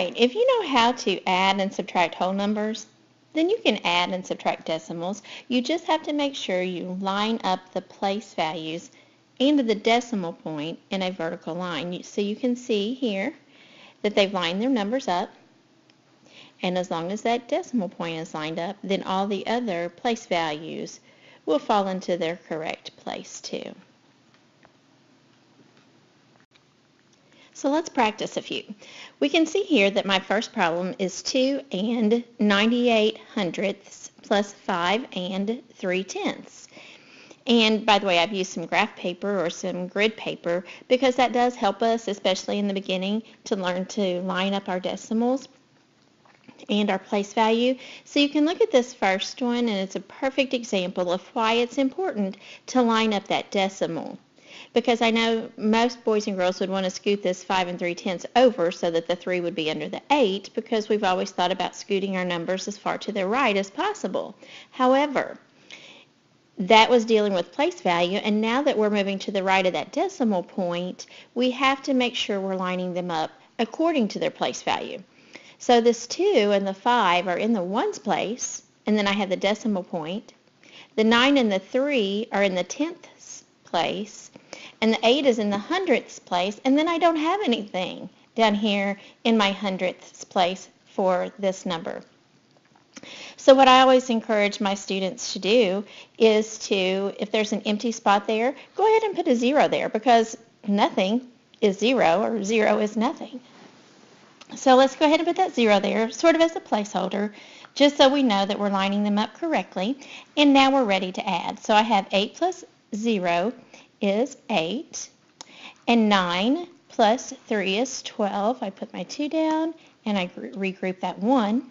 right, if you know how to add and subtract whole numbers, then you can add and subtract decimals. You just have to make sure you line up the place values and the decimal point in a vertical line. So you can see here that they've lined their numbers up, and as long as that decimal point is lined up, then all the other place values will fall into their correct place too. So let's practice a few. We can see here that my first problem is 2 and 98 hundredths plus 5 and 3/10. And by the way, I've used some graph paper or some grid paper because that does help us, especially in the beginning, to learn to line up our decimals and our place value. So you can look at this first one, and it's a perfect example of why it's important to line up that decimal. Because I know most boys and girls would want to scoot this 5 and 3/10 over so that the 3 would be under the 8, because we've always thought about scooting our numbers as far to the right as possible. However, that was dealing with place value, and now that we're moving to the right of that decimal point, we have to make sure we're lining them up according to their place value. So this 2 and the 5 are in the ones place, and then I have the decimal point. The 9 and the 3 are in the tenths place, and the 8 is in the hundredths place, and then I don't have anything down here in my hundredths place for this number. So what I always encourage my students to do is to, if there's an empty spot there, go ahead and put a 0 there, because nothing is 0 or 0 is nothing. So let's go ahead and put that 0 there, sort of as a placeholder, just so we know that we're lining them up correctly. And now we're ready to add. So I have 8 plus 0 is 8, and 9 plus 3 is 12. I put my 2 down, and I regroup that 1.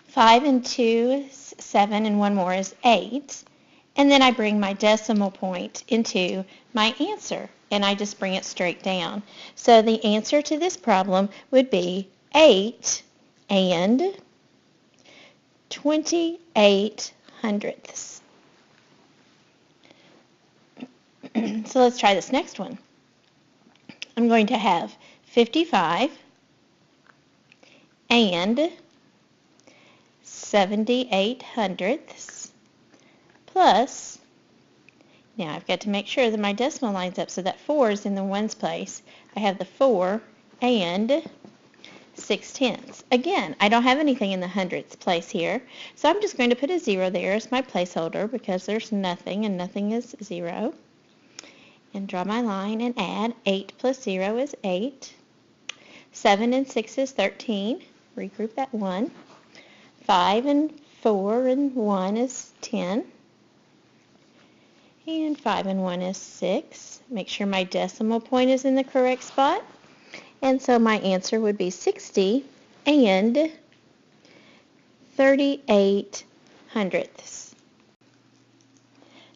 5 and 2 is 7, and 1 more is 8. And then I bring my decimal point into my answer, and I just bring it straight down. So the answer to this problem would be 8 and 28 hundredths. So let's try this next one. I'm going to have 55 and 78 hundredths plus, now I've got to make sure that my decimal lines up so that 4 is in the ones place. I have the 4 and 6/10. Again, I don't have anything in the hundredths place here, so I'm just going to put a 0 there as my placeholder because there's nothing, and nothing is 0. And draw my line and add. 8 plus 0 is 8. 7 and 6 is 13. Regroup that 1. 5 and 4 and 1 is 10. And 5 and 1 is 6. Make sure my decimal point is in the correct spot. And so my answer would be 60 and 38 hundredths.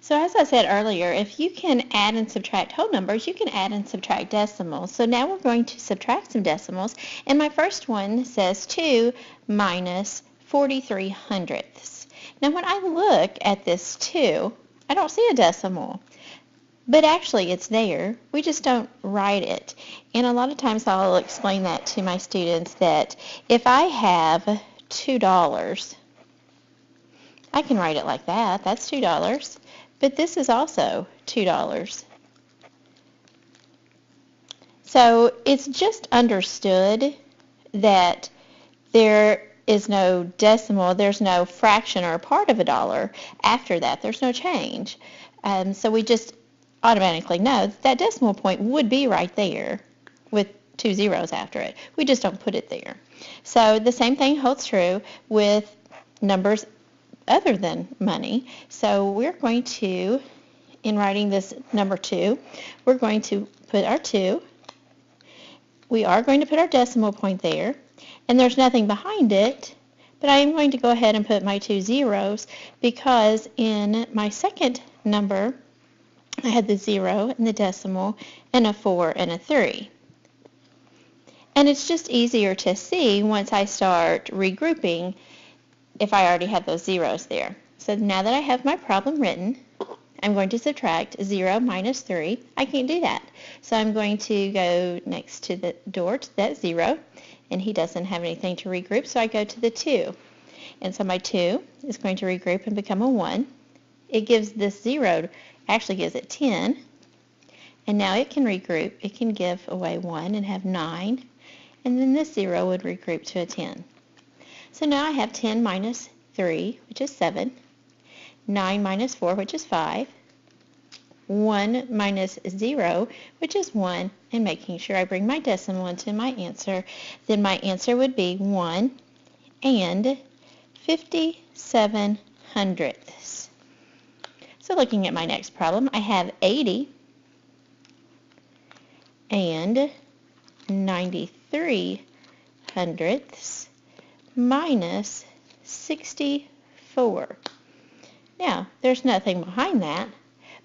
So as I said earlier, if you can add and subtract whole numbers, you can add and subtract decimals. So now we're going to subtract some decimals. And my first one says 2 minus 43 hundredths. Now when I look at this 2, I don't see a decimal. But actually it's there. We just don't write it. And a lot of times I'll explain that to my students, that if I have $2, I can write it like that. That's $2. But this is also $2. So it's just understood that there is no decimal, there's no fraction or part of a dollar after that. There's no change. So we just automatically know that decimal point would be right there with 2 zeros after it. We just don't put it there. So the same thing holds true with numbers other than money. So we're going to, in writing this number 2, we're going to put our 2. We are going to put our decimal point there, and there's nothing behind it, but I am going to go ahead and put my 2 zeros because in my second number I had the 0 and the decimal and a 4 and a 3. And it's just easier to see once I start regrouping if I already have those zeros there. So now that I have my problem written, I'm going to subtract 0 minus 3. I can't do that. So I'm going to go next to the door to that 0 and he doesn't have anything to regroup, so I go to the 2. And so my 2 is going to regroup and become a 1. It gives this 0, actually gives it 10. And now it can regroup. It can give away 1 and have 9. And then this 0 would regroup to a 10. So now I have 10 minus 3, which is 7. 9 minus 4, which is 5. 1 minus 0, which is 1, and making sure I bring my decimal into my answer, then my answer would be 1 and 57 hundredths. So looking at my next problem, I have 80 and 93 hundredths minus 64. Now, there's nothing behind that,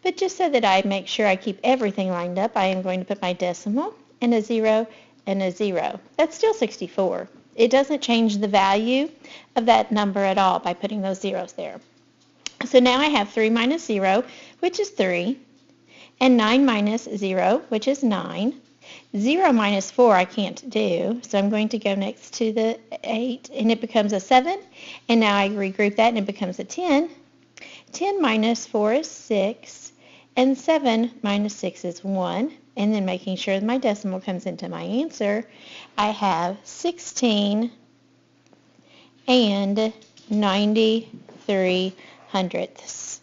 but just so that I make sure I keep everything lined up, I am going to put my decimal and a 0 and a 0. That's still 64. It doesn't change the value of that number at all by putting those zeros there. So now I have 3 minus 0, which is 3, and 9 minus 0, which is 9. 0 minus 4 I can't do, so I'm going to go next to the 8, and it becomes a 7, and now I regroup that and it becomes a 10. 10 minus 4 is 6, and 7 minus 6 is 1, and then making sure my decimal comes into my answer, I have 16 and 93 hundredths.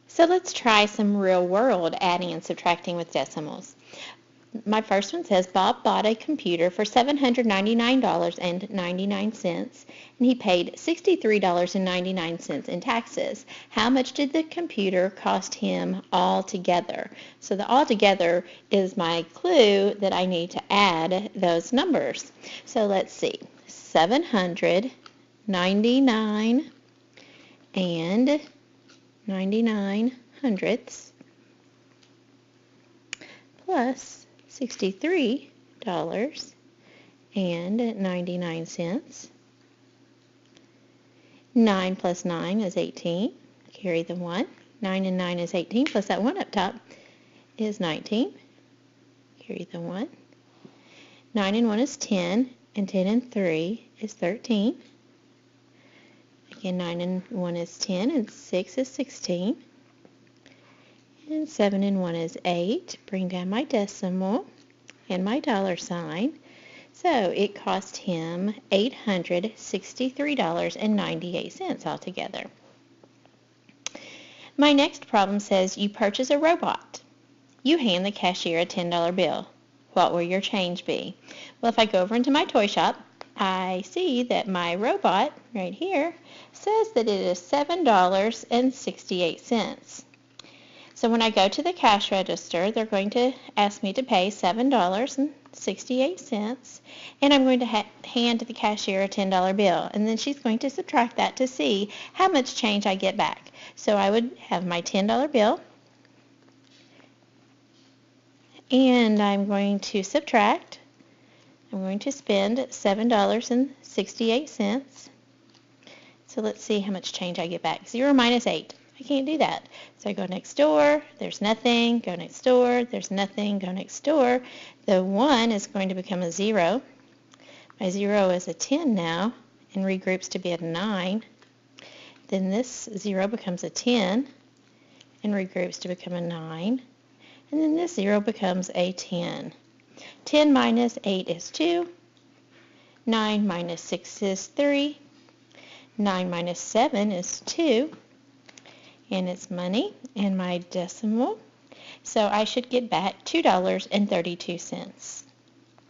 So let's try some real-world adding and subtracting with decimals. My first one says Bob bought a computer for $799.99, and he paid $63.99 in taxes. How much did the computer cost him altogether? So the altogether is my clue that I need to add those numbers. So let's see. 799 and 99 hundredths plus $63.99. 9 plus 9 is 18. Carry the 1. 9 and 9 is 18, plus that 1 up top is 19. Carry the 1. 9 and 1 is 10, and 10 and 3 is 13. Again, 9 and 1 is 10, and 6 is 16. And 7 and 1 is 8. Bring down my decimal and my dollar sign. So it cost him $863.98 altogether. My next problem says you purchase a robot. You hand the cashier a $10 bill. What will your change be? Well, if I go over into my toy shop, I see that my robot right here says that it is $7.68. So when I go to the cash register, they're going to ask me to pay $7.68, and I'm going to hand the cashier a $10 bill, and then she's going to subtract that to see how much change I get back. So I would have my $10 bill, and I'm going to subtract. I'm going to spend $7.68. So let's see how much change I get back. 0 minus 8. I can't do that. So I go next door, there's nothing, go next door, there's nothing, go next door. The 1 is going to become a 0. My 0 is a 10 now and regroups to be a 9. Then this 0 becomes a 10 and regroups to become a 9. And then this 0 becomes a 10. 10 minus 8 is 2. 9 minus 6 is 3. 9 minus 7 is 2. And it's money and my decimal. So I should get back $2.32.